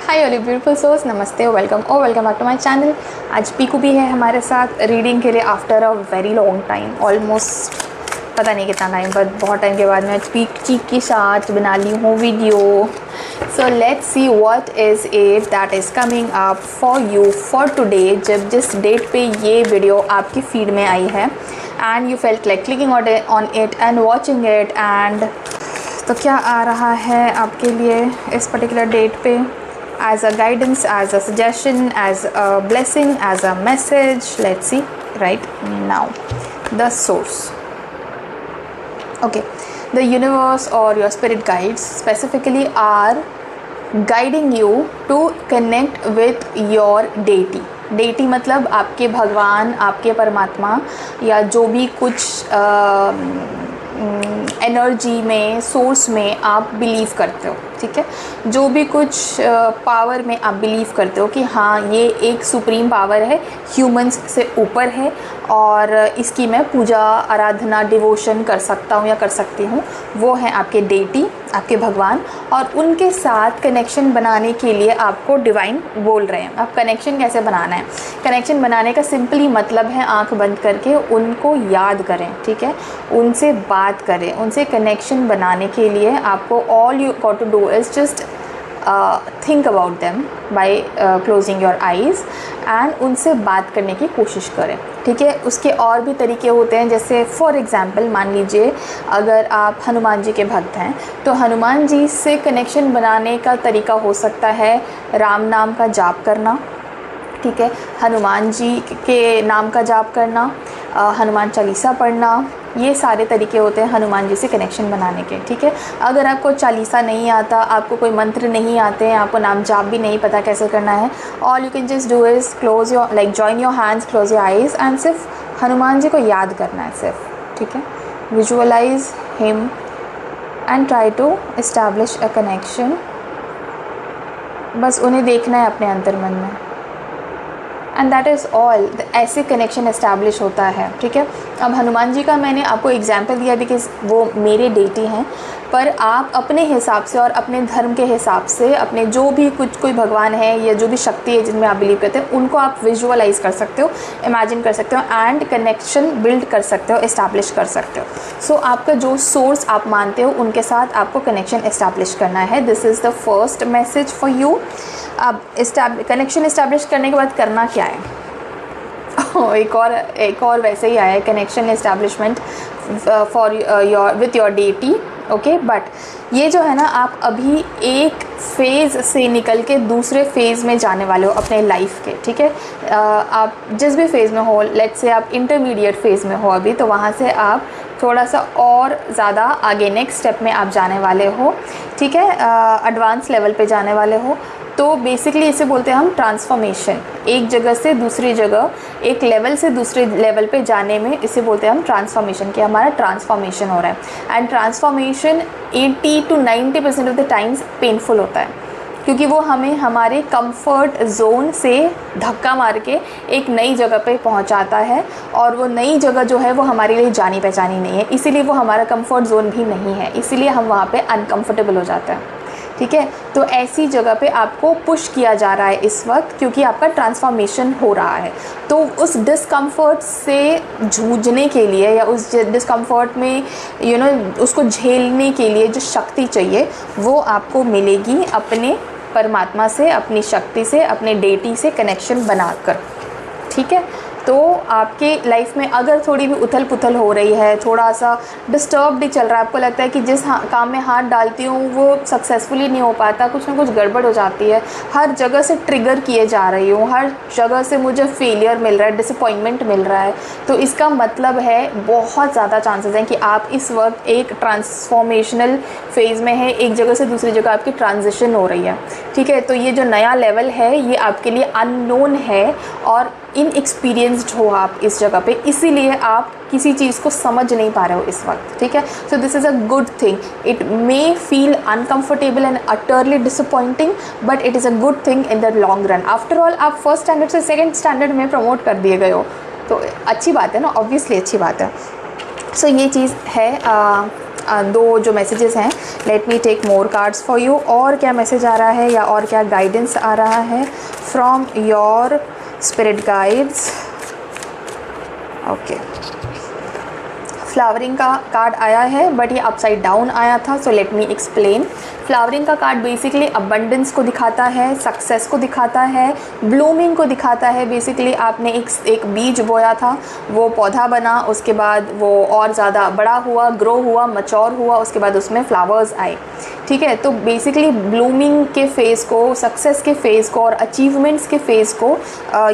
हाय all beautiful souls, नमस्ते, welcome back to my channel. आज पीकू भी है हमारे साथ रीडिंग के लिए after a very long time, almost पता नहीं कितना टाइम, पर बहुत टाइम के बाद मैं आज पीक के साथ बना ली हूँ video. So let's see what is it that is coming up for you for today. जब जिस डेट पे ये वीडियो आपकी फीड में आई है and you felt like clicking on it and watching it, and तो क्या आ रहा है आपके लिए इस पर्टिकुलर डेट पे as a guidance, as a suggestion, as a blessing, as a message. Let's see right now. The source. Okay, the universe or your spirit guides specifically are guiding you to connect with your deity. deity मतलब आपके भगवान, आपके परमात्मा, या जो भी कुछ energy में, सोर्स में आप बिलीव करते हो, ठीक है। जो भी कुछ पावर में आप बिलीव करते हो कि हाँ ये एक सुप्रीम पावर है, ह्यूमंस से ऊपर है और इसकी मैं पूजा, आराधना, डिवोशन कर सकता हूँ या कर सकती हूँ, वो है आपके डेटी, आपके भगवान। और उनके साथ कनेक्शन बनाने के लिए आपको डिवाइन बोल रहे हैं। अब कनेक्शन कैसे बनाना है? कनेक्शन बनाने का सिंपली मतलब है आंख बंद करके उनको याद करें, ठीक है, उनसे बात करें। उनसे कनेक्शन बनाने के लिए आपको all you got to do is just think about them by closing your eyes and उनसे बात करने की कोशिश करें, ठीक है। उसके और भी तरीके होते हैं, जैसे फॉर एग्ज़ाम्पल मान लीजिए अगर आप हनुमान जी के भक्त हैं तो हनुमान जी से कनेक्शन बनाने का तरीका हो सकता है राम नाम का जाप करना, ठीक है, हनुमान जी के नाम का जाप करना, हनुमान चालीसा पढ़ना, ये सारे तरीके होते हैं हनुमान जी से कनेक्शन बनाने के, ठीक है। अगर आपको चालीसा नहीं आता, आपको कोई मंत्र नहीं आते हैं, आपको नाम जाप भी नहीं पता कैसे करना है, all you can just do is close your like join your hands, close your eyes and सिर्फ हनुमान जी को याद करना है सिर्फ, ठीक है। Visualize him and try to establish a connection. बस उन्हें देखना है अपने अंतर मन में एंड दैट इज़ ऑल। ऐसे कनेक्शन इस्टेब्लिश होता है, ठीक है। अब हनुमान जी का मैंने आपको एग्जांपल दिया बिकॉज़ वो मेरे डेटी हैं, पर आप अपने हिसाब से और अपने धर्म के हिसाब से अपने जो भी कुछ कोई भगवान है या जो भी शक्ति है जिनमें आप बिलीव करते हो उनको आप विजुअलाइज कर सकते हो, इमेजिन कर सकते हो एंड कनेक्शन बिल्ड कर सकते हो, इस्टेब्लिश कर सकते हो। सो आपका जो सोर्स आप मानते हो उनके साथ आपको कनेक्शन इस्टेब्लिश करना है। This is the first message for you. अब कनेक्शन इस्टेब्लिश करने के बाद करना क्या है? एक और वैसे ही आया है, connection establishment for your with your deity, okay. But ये जो है ना, आप अभी एक फ़ेज़ से निकल के दूसरे फेज़ में जाने वाले हो अपने लाइफ के, ठीक है। आप जिस भी फेज़ में हो, लेट्स से आप इंटरमीडिएट फेज़ में हो अभी, तो वहाँ से आप थोड़ा सा और ज़्यादा आगे नेक्स्ट स्टेप में आप जाने वाले हो, ठीक है, एडवांस लेवल पे जाने वाले हो। तो बेसिकली इसे बोलते हैं हम ट्रांसफॉर्मेशन। एक जगह से दूसरी जगह, एक लेवल से दूसरे लेवल पे जाने में इसे बोलते हैं हम ट्रांसफॉर्मेशन, कि हमारा ट्रांसफॉर्मेशन हो रहा है। And transformation 80 to 90% of the times painful होता है, क्योंकि वो हमें हमारे कंफर्ट जोन से धक्का मार के एक नई जगह पे पहुंचाता है, और वो नई जगह जो है वो हमारे लिए जानी पहचानी नहीं है, इसीलिए वो हमारा कंफर्ट जोन भी नहीं है, इसीलिए हम वहाँ पे अनकंफर्टेबल हो जाते हैं, ठीक है। तो ऐसी जगह पे आपको पुश किया जा रहा है इस वक्त, क्योंकि आपका ट्रांसफॉर्मेशन हो रहा है। तो उस डिस्कम्फर्ट से जूझने के लिए या उस डिस्कम्फर्ट में उसको झेलने के लिए जो शक्ति चाहिए वो आपको मिलेगी अपने परमात्मा से, अपनी शक्ति से, अपने डेटी से कनेक्शन बनाकर, ठीक है। तो आपके लाइफ में अगर थोड़ी भी उथल पुथल हो रही है, थोड़ा सा डिस्टर्ब ही चल रहा है, आपको लगता है कि जिस काम में हाथ डालती हूँ वो सक्सेसफुली नहीं हो पाता, कुछ ना कुछ गड़बड़ हो जाती है, हर जगह से ट्रिगर किए जा रही हूँ, हर जगह से मुझे फेलियर मिल रहा है, डिसअपॉइंटमेंट मिल रहा है, तो इसका मतलब है बहुत ज़्यादा चांसेस हैं कि आप इस वक्त एक ट्रांसफॉर्मेशनल फेज़ में है, एक जगह से दूसरी जगह आपकी ट्रांजिशन हो रही है, ठीक है। तो ये जो नया लेवल है ये आपके लिए अननोन है और इनएक्सपीरियंस्ड हो आप इस जगह पे, इसीलिए आप किसी चीज़ को समझ नहीं पा रहे हो इस वक्त, ठीक है। So this is a good thing. It may feel uncomfortable and utterly disappointing, but it is a good thing in the long run. After all आप फर्स्ट स्टैंडर्ड से सेकेंड स्टैंडर्ड में प्रमोट कर दिए गए हो, तो अच्छी बात है ना, ऑब्वियसली अच्छी बात है। सो ये चीज़ है। दो जो मैसेजेस हैं, let me take more cards for you. और क्या मैसेज आ रहा है या और क्या गाइडेंस आ रहा है from your spirit guides. Okay, flowering का कार्ड आया है बट ये अपसाइड डाउन आया था, so let me explain. Flowering का कार्ड बेसिकली अबंडेंस को दिखाता है, सक्सेस को दिखाता है, ब्लूमिंग को दिखाता है। बेसिकली आपने एक बीज बोया था, वो पौधा बना, उसके बाद वो और ज़्यादा बड़ा हुआ, ग्रो हुआ, मैच्योर हुआ, उसके बाद उसमें फ्लावर्स आए। ठीक है, तो बेसिकली ब्लूमिंग के फेज़ को, सक्सेस के फेज़ को और अचीवमेंट्स के फेज़ को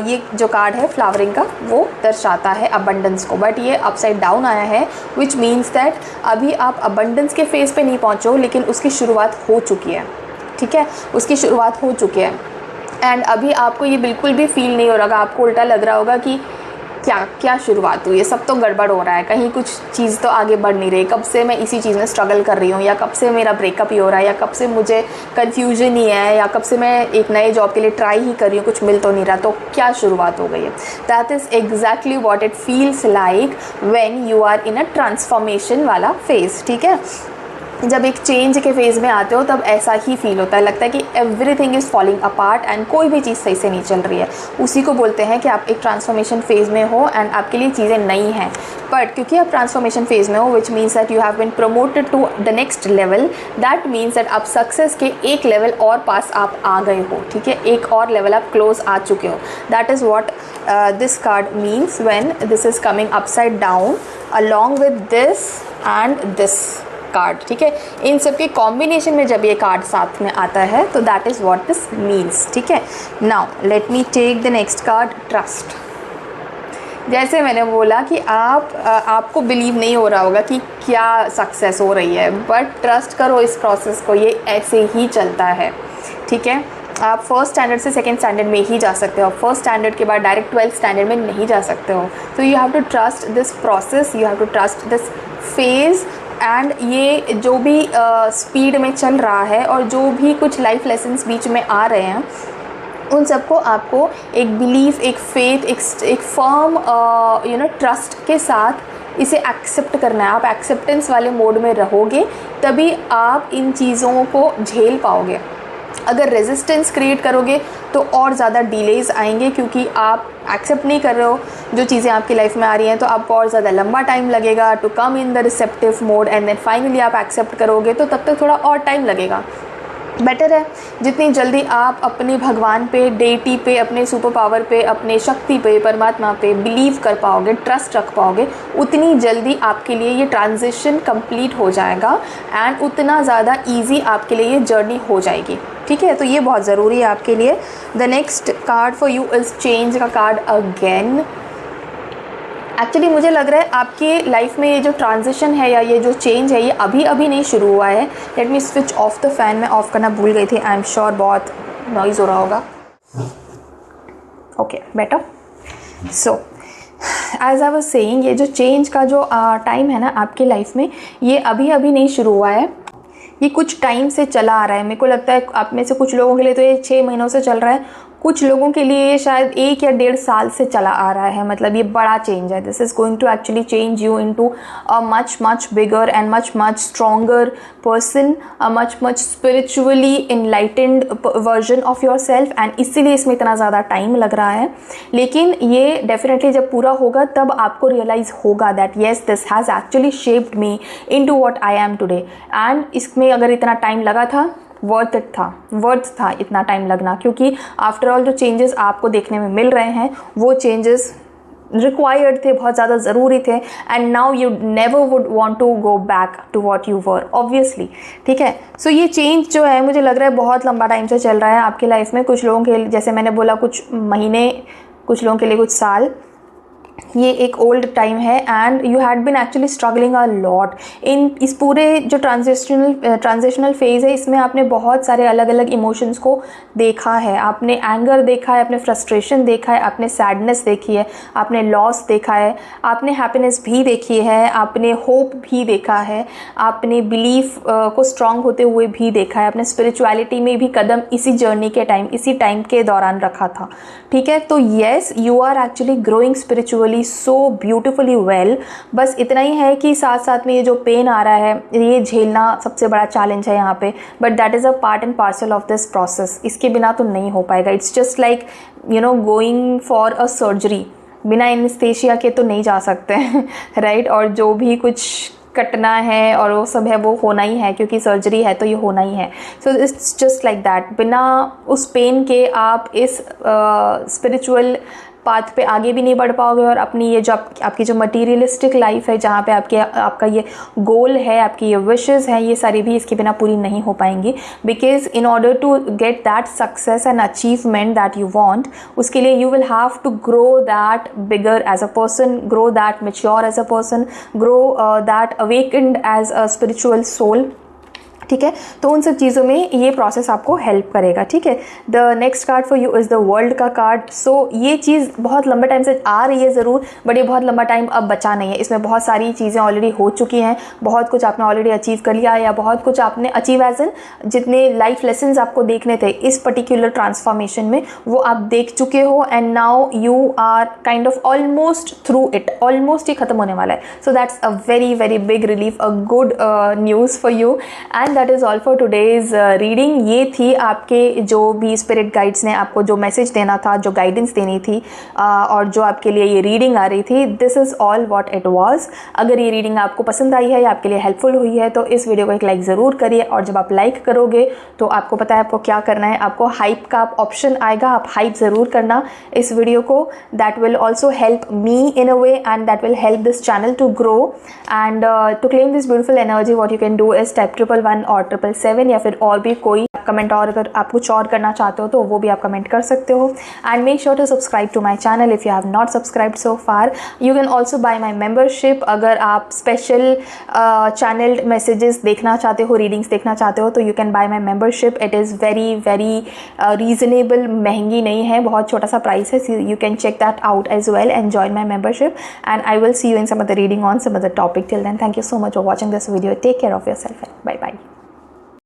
ये जो कार्ड है फ्लावरिंग का वो दर्शाता है, अबंडेंस को। बट ये अपसाइड डाउन आया है, विच मीन्स दैट अभी आप अबंडेंस के फेज़ पे नहीं पहुँचो, लेकिन उसकी शुरुआत हो चुकी है। ठीक है, उसकी शुरुआत हो चुकी है एंड अभी आपको ये बिल्कुल भी फील नहीं हो रहा होगा, आपको उल्टा लग रहा होगा कि क्या शुरुआत हुई है, सब तो गड़बड़ हो रहा है, कहीं कुछ चीज़ तो आगे बढ़ नहीं रही, कब से मैं इसी चीज़ में स्ट्रगल कर रही हूँ, या कब से मेरा ब्रेकअप ही हो रहा है, या कब से मुझे कन्फ्यूजन ही है, या कब से मैं एक नए जॉब के लिए ट्राई ही कर रही हूँ, कुछ मिल तो नहीं रहा, तो क्या शुरुआत हो गई है। That is exactly what it feels like when you are in a transformation वाला फेज़। ठीक है, जब एक चेंज के फेज़ में आते हो तब ऐसा ही फील होता है, लगता है कि everything is falling apart and कोई भी चीज़ सही से नहीं चल रही है। उसी को बोलते हैं कि आप एक ट्रांसफॉर्मेशन फेज़ में हो एंड आपके लिए चीज़ें नई हैं। बट क्योंकि आप ट्रांसफॉर्मेशन फेज़ में हो, which means that you have been promoted to the next level, that means that आप सक्सेस के एक लेवल और पास आप आ गए हो। ठीक है, एक और लेवल आप क्लोज आ चुके हो। That is what this card means when this is coming upside down along with this and this card. ठीक है, इन सब के कॉम्बिनेशन में जब ये कार्ड साथ में आता है तो that is what this means. ठीक है, now let me take the next card, trust. जैसे मैंने बोला कि आपको बिलीव नहीं हो रहा होगा कि क्या सक्सेस हो रही है, बट ट्रस्ट करो इस प्रोसेस को, ये ऐसे ही चलता है। ठीक है, आप फर्स्ट स्टैंडर्ड से सेकंड स्टैंडर्ड में ही जा सकते हो, फर्स्ट स्टैंडर्ड के बाद डायरेक्ट 12th स्टैंडर्ड में नहीं जा सकते हो। तो you have to trust this process, you have to trust this phase and ये जो भी स्पीड में चल रहा है और जो भी कुछ लाइफ लेसन्स बीच में आ रहे हैं, उन सबको आपको एक बिलीफ, एक फेथ, एक फर्म ट्रस्ट के साथ इसे एक्सेप्ट करना है। आप एक्सेप्टेंस वाले मोड में रहोगे तभी आप इन चीज़ों को झेल पाओगे। अगर रेजिस्टेंस क्रिएट करोगे तो और ज़्यादा डिलेज आएंगे, क्योंकि आप एक्सेप्ट नहीं कर रहे हो जो चीज़ें आपकी लाइफ में आ रही हैं, तो आपको और ज़्यादा लंबा टाइम लगेगा to come in the receptive mode and then finally आप एक्सेप्ट करोगे तो तब तक थोड़ा और टाइम लगेगा। बेटर है जितनी जल्दी आप अपने भगवान पे, डेटी पे, अपने सुपर पावर पे, अपने शक्ति पे, परमात्मा पे बिलीव कर पाओगे, ट्रस्ट रख पाओगे, उतनी जल्दी आपके लिए ये ट्रांजिशन कंप्लीट हो जाएगा एंड उतना ज़्यादा इजी आपके लिए ये जर्नी हो जाएगी। ठीक है, तो ये बहुत ज़रूरी है आपके लिए। The next card for you is change का कार्ड अगेन। एक्चुअली मुझे लग रहा है आपके लाइफ में ये जो ट्रांजिशन है या ये जो चेंज है ये अभी नहीं शुरू हुआ है। Let me switch off the fan, मैं ऑफ़ करना भूल गई थी, आई एम श्योर बहुत नॉइज़ हो रहा होगा। Okay better. So as I was saying, ये जो चेंज का जो टाइम है ना आपके लाइफ में, ये अभी नहीं शुरू हुआ है, ये कुछ टाइम से चला आ रहा है। मेरे को लगता है आप में से कुछ लोगों के लिए तो ये 6 महीनों से चल रहा है, कुछ लोगों के लिए ये शायद 1 या 1.5 साल से चला आ रहा है। मतलब ये बड़ा चेंज है। This is going to actually change you into a much bigger and much stronger person, a much spiritually enlightened version of your self, and इसीलिए इसमें इतना ज़्यादा टाइम लग रहा है। लेकिन ये डेफिनेटली जब पूरा होगा तब आपको रियलाइज़ होगा that yes this has actually shaped me into what I am today. And इसमें अगर इतना टाइम लगा था, वर्थ था इतना टाइम लगना, क्योंकि आफ्टर ऑल जो चेंजेस आपको देखने में मिल रहे हैं वो चेंजेस रिक्वायर्ड थे, बहुत ज़्यादा ज़रूरी थे, and now you never would want to go back to what you were obviously. ठीक है, सो ये चेंज जो है मुझे लग रहा है बहुत लंबा टाइम से चल रहा है आपकी लाइफ में। कुछ लोगों के, जैसे मैंने बोला, कुछ महीने, कुछ लोगों के लिए कुछ साल, ये एक ओल्ड टाइम है and you had been actually struggling a lot in इस पूरे जो ट्रांजिशनल फेज़ है। इसमें आपने बहुत सारे अलग अलग इमोशंस को देखा है। आपने एंगर देखा है, आपने फ्रस्ट्रेशन देखा है, आपने सैडनेस देखी है, आपने लॉस देखा है, आपने हैप्पीनेस भी देखी है, आपने होप भी देखा है, आपने बिलीफ को स्ट्रांग होते हुए भी देखा है, आपने स्पिरिचुअलिटी में भी कदम इसी जर्नी के टाइम, इसी टाइम के दौरान रखा था। ठीक है, तो yes, you are actually growing spiritually gradually so beautifully well. बस इतना ही है कि साथ साथ में ये जो पेन आ रहा है ये झेलना सबसे बड़ा चैलेंज है यहाँ पे, but that is a part and parcel of this process. इसके बिना तो नहीं हो पाएगा। It's just like going for a surgery, बिना एनेस्थेशिया के तो नहीं जा सकते राइट। और जो भी कुछ कटना है और वो सब है वो होना ही है, क्योंकि सर्जरी है तो ये होना ही है। So it's just like that. बिना उस पेन के आप इस स्पिरिचुअल पाथ पे आगे भी नहीं बढ़ पाओगे, और अपनी ये जो आपकी जो मटीरियलिस्टिक लाइफ है, जहाँ पे आपका ये गोल है, आपकी ये विशेस हैं, ये सारी भी इसके बिना पूरी नहीं हो पाएंगी। Because in order to get that success and achievement that you want, उसके लिए you will have to grow that bigger as a person, grow that mature as a person, grow that awakened as a spiritual soul. ठीक है, तो उन सब चीज़ों में ये प्रोसेस आपको हेल्प करेगा। ठीक है, the next card for you is the world का कार्ड। सो ये चीज़ बहुत लंबे टाइम से आ रही है ज़रूर, बट ये बहुत लंबा टाइम अब बचा नहीं है। इसमें बहुत सारी चीज़ें ऑलरेडी हो चुकी हैं, बहुत कुछ आपने ऑलरेडी अचीव कर लिया, या बहुत कुछ आपने अचीव एज एन जितने लाइफ लेसन्स आपको देखने थे इस पर्टिकुलर ट्रांसफॉर्मेशन में, वो आप देख चुके हो, and now you are kind of almost through it, almost ही खत्म होने वाला है। So that's a very very big relief, a good news for you, and that is all for today's reading. ये थी आपके जो भी स्पिरिट गाइड्स ने आपको जो मैसेज देना था, जो गाइडेंस देनी थी, और जो आपके लिए ये रीडिंग आ रही थी। This is all what it was. अगर ये रीडिंग आपको पसंद आई है या आपके लिए हेल्पफुल हुई है तो इस वीडियो को एक लाइक ज़रूर करिए, और जब आप लाइक करोगे तो आपको पता है आपको क्या करना है, आपको हाइप का ऑप्शन आएगा, आप हाइप ज़रूर करना इस वीडियो को। That will also help me in a way, and that will help this channel to grow. And to claim this beautiful energy what you can do is type 111 और 777, या फिर और भी कोई कमेंट, और अगर आप कुछ और करना चाहते हो तो वो भी आप कमेंट कर सकते हो। And make sure to subscribe to my channel if you have not subscribed so far. You can also buy my membership. अगर आप स्पेशल चैनल्ड मैसेजेस देखना चाहते हो, रीडिंग्स देखना चाहते हो, तो you can buy my membership. It is very very reasonable, महंगी नहीं है, बहुत छोटा सा प्राइस है। You can check that out as well and join my membership, and I will see you in some other reading on some other topic. Till then, thank you so much for watching this video. Take care of yourself. Bye bye.